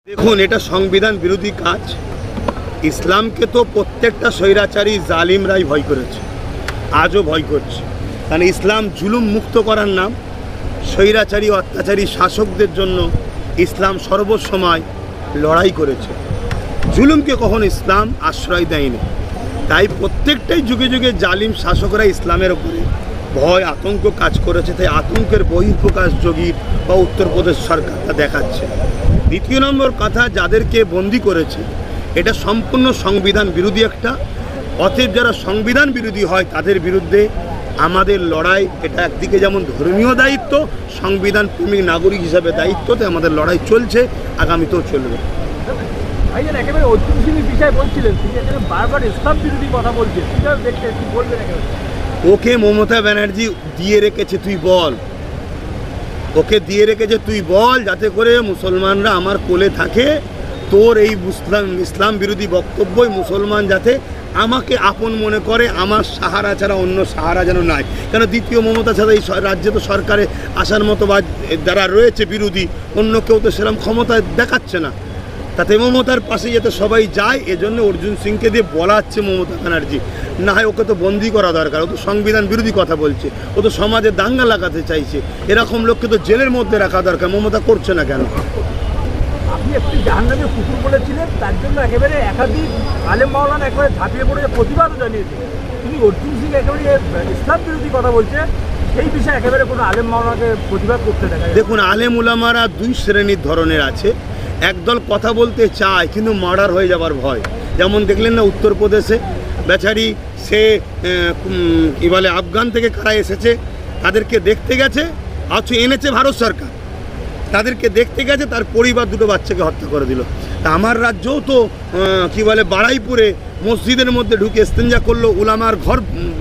দেখুন, এটা সংবিধান বিরোধী কাজ। ইসলামকে তো প্রত্যেকটা স্বৈরাচারী জালিমরাই ভয় করেছে, আজও ভয় করছে। কারণ ইসলাম জুলুম মুক্ত করার নাম। স্বৈরাচারী অত্যাচারী শাসকদের জন্য ইসলাম সর্বসময় লড়াই করেছে। জুলুমকে কখনো ইসলাম আশ্রয় দেয়নি। তাই প্রত্যেকটাই যুগে যুগে জালিম শাসকরা ইসলামের ওপরে ভয় আতঙ্ক কাজ করেছে। তাই আতঙ্কের বহিঃপ্রকাশ যোগী বা উত্তরপ্রদেশ সরকারটা দেখাচ্ছে। দ্বিতীয় নম্বর কথা, যাদেরকে বন্দি করেছে এটা সম্পূর্ণ সংবিধান বিরোধী একটা। অতএব যারা সংবিধান বিরোধী হয় তাদের বিরুদ্ধে আমাদের লড়াই। এটা একদিকে যেমন ধর্মীয় দায়িত্ব, সংবিধান প্রেমিক নাগরিক হিসাবে দায়িত্বতে আমাদের লড়াই চলছে, আগামীতেও চলবে। একেবারে ঐতিহাসিক বিষয় বলছিলেন, বারবার ইসলাম বিরোধী কথা বলছে, দেখতে কি বলবেন? ওকে মমতা ব্যানার্জি দিয়ে রেখেছে, তুই বল। ওকে দিয়ে রেখেছে, তুই বল, যাতে করে মুসলমানরা আমার কোলে থাকে। তোর এই ইসলাম বিরোধী বক্তব্যই মুসলমান যাতে আমাকে আপন মনে করে, আমার সাহারা ছাড়া অন্য সাহারা যেন নাই। কেন দ্বিতীয় মমতা ছাড়া এই রাজ্যে তো সরকারে আসার মতো বা যারা রয়েছে বিরোধী, অন্য কেউ তো সেরকম ক্ষমতা দেখাচ্ছে না। তাতে মমতার পাশে যাতে সবাই যায়, এজন্য অর্জুন সিংকে দিয়ে বলাচ্ছে মমতা ব্যানার্জি। না হয় ওকে তো বন্দি করা দরকার। ও তো সংবিধান বিরোধী কথা বলছে, ও তো সমাজে দাঙ্গা লাগাতে চাইছে। এরকম লোককে তো জেলের মধ্যে রাখা দরকার। মমতা করছে না কেন? আপনি একটি জাহান্নামে কুকুর বলেছিলেন, তার জন্য একেবারে একাধিক আলেম মাওলানা একেবারে ঝাঁপিয়ে পড়ে প্রতিবাদও জানিয়েছে। তিনি অর্জুন সিং একেবারে ইসলাম বিরোধী কথা বলছে, সেই বিষয়ে একেবারে কোনো আলেম মাওলানাকে প্রতিবাদ করতে দেখা যায়। দেখুন, আলেম উলামারা দুই শ্রেণীর ধরনের আছে। একদল কথা বলতে চায় কিন্তু মার্ডার হয়ে যাবার ভয়। যেমন দেখলেন না উত্তরপ্রদেশে বেচারি, সে কী বলে আফগান থেকে কারা এসেছে তাদেরকে দেখতে গেছে, অথচ এনেছে ভারত সরকার। তাদেরকে দেখতে গেছে, তার পরিবার দুটো বাচ্চাকে হত্যা করে দিল। তা আমার রাজ্যও তো কী বলে বারাইপুরে মসজিদের মধ্যে ঢুকে ইস্তেঞ্জা করলো, উলামার ঘর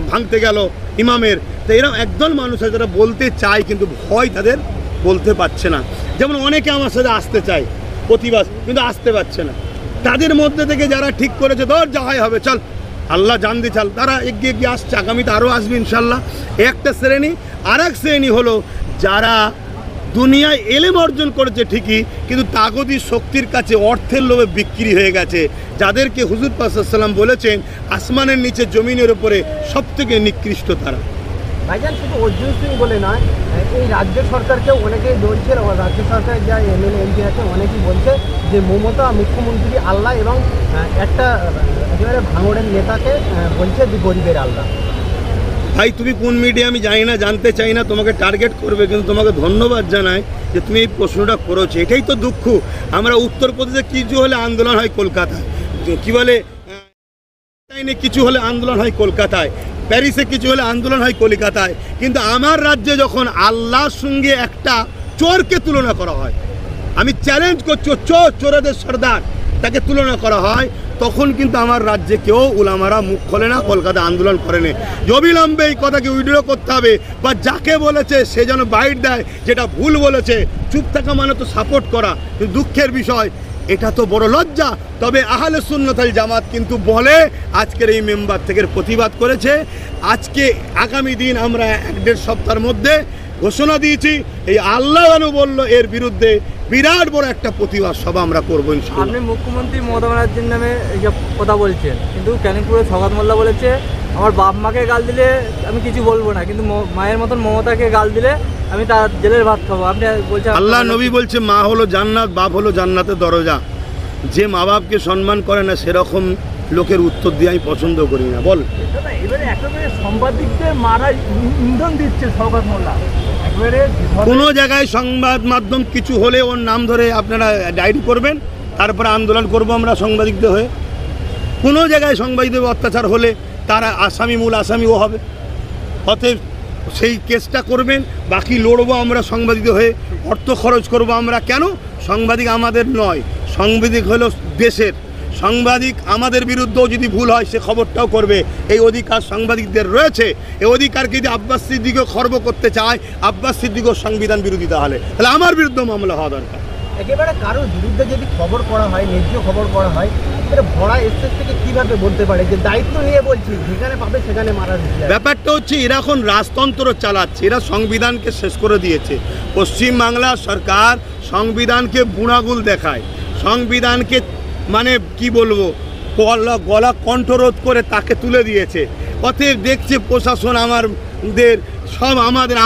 ভাঙতে গেল ইমামের। তো এরকম একদল মানুষ আছে যারা বলতে চায় কিন্তু ভয় তাদের, বলতে পারছে না। যেমন অনেকে আমার সাথে আসতে চায় প্রতিবাদ, কিন্তু আসতে পারছে না। তাদের মধ্যে থেকে যারা ঠিক করেছে ধর যাহাই হবে চল আল্লাহ জান দি চাল, তারা এগিয়ে এগিয়ে আসছে, আগামীতে আরও আসবে ইনশাল্লাহ। একটা শ্রেণী। আর এক শ্রেণী হলো যারা দুনিয়ায় এলেম অর্জন করেছে ঠিকই, কিন্তু তাগদি শক্তির কাছে অর্থের লোভে বিক্রি হয়ে গেছে। যাদেরকে হুজুর পাক সাল্লাল্লাহু আলাইহি ওয়াসাল্লাম বলেছেন আসমানের নিচে জমিনের উপরে সবথেকে নিকৃষ্ট তারা। ভাইজান, শুধু অর্জুন সিং বলে নয়, এই রাজ্য সরকারকেও অনেকেই বলছে, রাজ্য সরকারের যা এমএলএ এমপি আছে অনেকেই বলছে যে মমতা মুখ্যমন্ত্রী আল্লাহ এবং একটা একেবারে ভাঙড়ের নেতাকে বলছে যে গরিবের আল্লাহ। ভাই, তুমি কোন মিডিয়া আমি জানি না, জানতে চাই না, তোমাকে টার্গেট করবে, কিন্তু তোমাকে ধন্যবাদ জানাই যে তুমি এই প্রশ্নটা করেছো। এটাই তো দুঃখ। আমরা উত্তরপ্রদেশে কিছু হলে আন্দোলন হয় কলকাতায়, কী বলে কিছু হলে আন্দোলন হয় কলকাতায়, প্যারিসে কিছু হলে আন্দোলন হয় কলকাতায়। কিন্তু আমার রাজ্যে যখন আল্লাহর সঙ্গে একটা চোরকে তুলনা করা হয়, আমি চ্যালেঞ্জ করছি, চোরেদের সর্দার তাকে তুলনা করা হয়, তখন কিন্তু আমার রাজ্যে কেউ উলামারা মুখ খোলে না, কলকাতা আন্দোলন করে না। অবিলম্বে এই কথাকে উইড্র করতে হবে, বা যাকে বলেছে সে যেন বাইট দেয় যেটা ভুল বলেছে। চুপ থাকা মানে তো সাপোর্ট করা। কিন্তু দুঃখের বিষয়, এটা তো বড় লজ্জা। তবে আহলে সুন্নাত ওয়াল জামাত কিন্তু বলে, আজকের এই মেম্বার থেকে প্রতিবাদ করেছে। আজকে আগামী দিন আমরা 1-1.5 সপ্তাহের মধ্যে ঘোষণা দিয়েছি, এই আল্লাহ বলল এর বিরুদ্ধে বিরাট বড় একটা প্রতিবাদ সভা আমরা করবো ইনশাআল্লাহ। আপনি মুখ্যমন্ত্রী মমতা ব্যানার্জির নামে এইসব কথা বলছেন, কিন্তু ক্যানিংপুরের সওগাত মোল্লা বলেছে আমার বাপ মাকে গাল দিলে আমি কিছু বলবো না, কিন্তু মায়ের মতন মমতাকে গাল দিলে আমি তার জেলের ভাত খাবো। আপনি বলছেন, আল্লাহ নবী বলছে মা হলো জান্নাত, বাপ হলো জান্নাতের দরজা। যে মা বাপকে সম্মান করে না সেরকম লোকের উত্তর দিয়ে আমি পছন্দ করি না। বল, এবারে একেবারে সাংবাদিকদের মারা ইন্ধন দিচ্ছে সওগাত মোল্লা। কোনো জায়গায় সংবাদ মাধ্যম কিছু হলে ওর নাম ধরে আপনারা ডায়েরি করবেন, তারপরে আন্দোলন করব আমরা সাংবাদিকদের হয়ে। কোনো জায়গায় সাংবাদিকদের অত্যাচার হলে তারা আসামি, মূল আসামি ও হবে। অতএব সেই কেসটা করবেন, বাকি লড়বো আমরা সাংবাদিকদের হয়ে, অর্থ খরচ করব আমরা। কেন? সাংবাদিক আমাদের নয়, সাংবাদিক হলো দেশের। সাংবাদিক আমাদের বিরুদ্ধেও যদি ভুল হয় সে খবরটাও করবে, এই অধিকার সাংবাদিকদের রয়েছে। এই অধিকারকে যদি আব্বাস সিদ্দিকও খর্ব করতে চায়, আব্বাস সিদ্দিকও সংবিধান বিরোধী, তাহলে আমার বিরুদ্ধে মামলা হওয়া দরকার। একেবারে কারোর বিরুদ্ধে যদি খবর করা হয়, ন্যায্য খবর করা হয়, ভরা এসএস থেকে কীভাবে বলতে পারে যে দায়িত্ব নিয়ে বলছি, যেখানে পাবে সেখানে মারা দিচ্ছে? ব্যাপারটা হচ্ছে এরা এখন রাজতন্ত্র চালাচ্ছে, এরা সংবিধানকে শেষ করে দিয়েছে। পশ্চিমবাংলা সরকার সংবিধানকে বুড়াগুল দেখায়। সংবিধানকে মানে কি বলবো গলা কণ্ঠরোধ করে তাকে তুলে দিয়েছে। অতএব দেখছে প্রশাসন আমাদের সব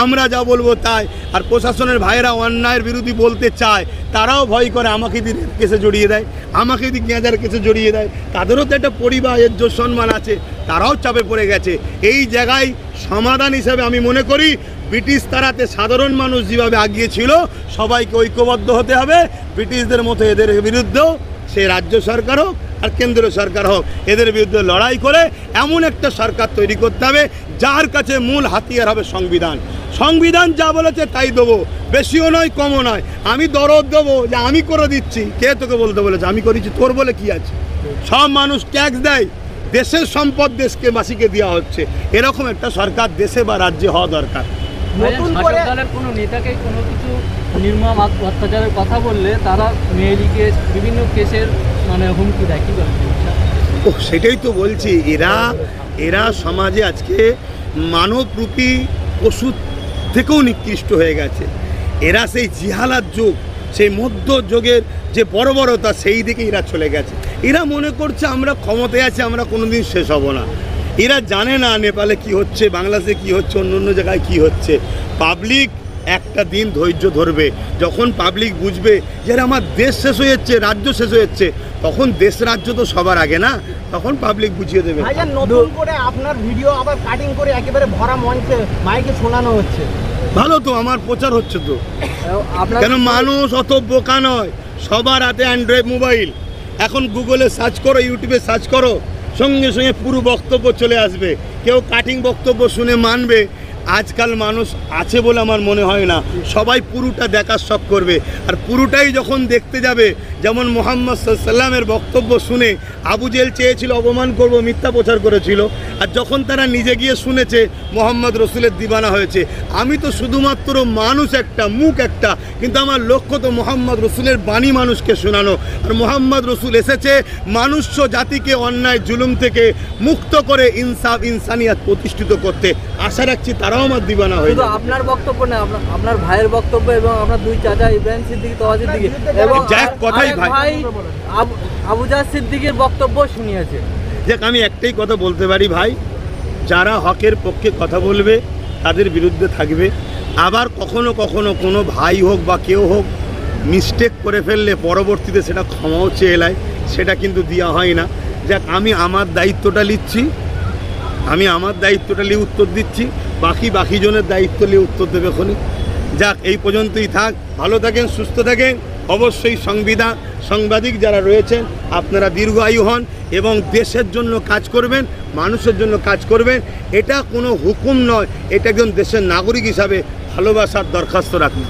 আমরা যা বলবো তাই, আর প্রশাসনের ভাইরা অন্যায়ের বিরোধী বলতে চায়, তারাও ভয় করে আমাকে দিয়ে কেসে জড়িয়ে দেয়, আমাকে দিয়ে গেঁজার কেসে জড়িয়ে দেয়। তাদেরও তো একটা পরিবার ইজ্জত সম্মান আছে, তারাও চাপে পড়ে গেছে। এই জায়গায় সমাধান হিসাবে আমি মনে করি ব্রিটিশ তারাতে সাধারণ মানুষ যেভাবে আগিয়েছিল সবাইকে ঐক্যবদ্ধ হতে হবে। ব্রিটিশদের মতো এদের বিরুদ্ধেও সে রাজ্য সরকার হোক আর কেন্দ্র সরকার হোক, এদের বিরুদ্ধে লড়াই করে এমন একটা সরকার তৈরি করতে হবে যার কাছে মূল হাতিয়ার হবে সংবিধান। সংবিধান যা বলেছে তাই দেবো, বেশিও নয় কমও নয়। আমি দরদ দেবো যে আমি করে দিচ্ছি, কে তোকে বলতে বলেছে আমি করেছি, তোর বলে কি আছে? সব মানুষ ট্যাক্স দেয়, দেশের সম্পদ দেশকে বাসীকে দেওয়া হচ্ছে। এরকম একটা সরকার দেশে বা রাজ্যে হওয়া দরকার। নতুন করে দলের কোনো নেতাকে কোনো কিছু নির্মম অত্যাচারের কথা বললে তারা মেয়েলি কেস বিভিন্ন কেসের মানে হুমকি দেয়, কী বলেন? ও সেটাই তো বলছি, এরা সমাজে আজকে মানবরূপী পশু থেকেও নিকৃষ্ট হয়ে গেছে। এরা সেই জিহালাত যুগ, সেই মধ্যযুগের যে বর্বরতা সেই দিকে এরা চলে গেছে। এরা মনে করছে আমরা ক্ষমতায় আছি, আমরা কোনোদিন শেষ হব না। এরা জানে না নেপালে কি হচ্ছে, বাংলাদেশে কি হচ্ছে, অন্য জায়গায় কি হচ্ছে। পাবলিক একটা দিন ধৈর্য ধরবে, যখন পাবলিক বুঝবে যে আমার দেশ শেষ হয়ে যাচ্ছে, রাজ্য শেষ হয়ে যাচ্ছে, তখন দেশ রাজ্য তো সবার আগে না, তখন পাবলিক বুঝিয়ে দেবে। ভাইজান নতুন করে আপনার ভিডিও আবার কাটিং করে একেবারে ভরা মঞ্চে মাইকে শোনানো হচ্ছে, ভালো তো, আমার প্রচার হচ্ছে তো। কেন মানুষ অত বোকা নয়, সবার হাতে অ্যান্ড্রয়েড মোবাইল। এখন গুগলে সার্চ করো, ইউটিউবে সার্চ করো, সঙ্গে সঙ্গে পুরো বক্তব্য চলে আসবে। কেউ কাটিং বক্তব্য শুনে মানবে আজকাল মানুষ আছে বলে আমার মনে হয় না। সবাই পুরোটা দেখার শখ করবে, আর পুরোটাই যখন দেখতে যাবে, যেমন মুহাম্মদ সাল্লামের বক্তব্য শুনে আবু জেহেল চেয়েছিল অপমান করব, মিথ্যা প্রচার করেছিল, আর যখন তারা নিজে গিয়ে শুনেছে মোহাম্মদ রসুলের দিবানা হয়েছে। আমি তো শুধুমাত্র মানুষ একটা, মুখ একটা, কিন্তু আমার লক্ষ্য তো মোহাম্মদ রসুলের বাণী মানুষকে শোনানো। আর মোহাম্মদ রসুল এসেছে মানুষ্য জাতিকে অন্যায় জুলুম থেকে মুক্ত করে ইনসাফ ইনসানিয়াত প্রতিষ্ঠিত করতে। আশা রাখছি তারাও আমার দিবানা হয়ে শুধু আপনার বক্তব্য না, আপনার ভাইয়ের বক্তব্য এবং আপনার দুই চাচা ইব্রাহিম সিদ্দিকী, তোহা সিদ্দিকী এবং কথাই ভাই আবু জাহ সিদ্দিকীর বক্তব্য শুনিয়েছে। দেখ আমি একটাই কথা বলতে পারি ভাই, যারা হকের পক্ষে কথা বলবে তাদের বিরুদ্ধে থাকবে। আবার কখনো কখনো কোনো ভাই হোক বা কেউ হোক মিস্টেক করে ফেললে পরবর্তীতে সেটা ক্ষমাও চেয়ে এলায়, সেটা কিন্তু দেওয়া হয় না। যাক আমি আমার দায়িত্বটা নিচ্ছি, আমি আমার দায়িত্বটা নিয়ে উত্তর দিচ্ছি, বাকি জনের দায়িত্ব নিয়ে উত্তর দেবে খনি। যাক এই পর্যন্তই থাক, ভালো থাকেন, সুস্থ থাকেন। অবশ্যই সাংবাদিক যারা রয়েছেন আপনারা দীর্ঘায়ু হন এবং দেশের জন্য কাজ করবেন, মানুষের জন্য কাজ করবেন। এটা কোনো হুকুম নয়, এটা একজন দেশের নাগরিক হিসাবে ভালোবাসার দরখাস্ত রাখুন।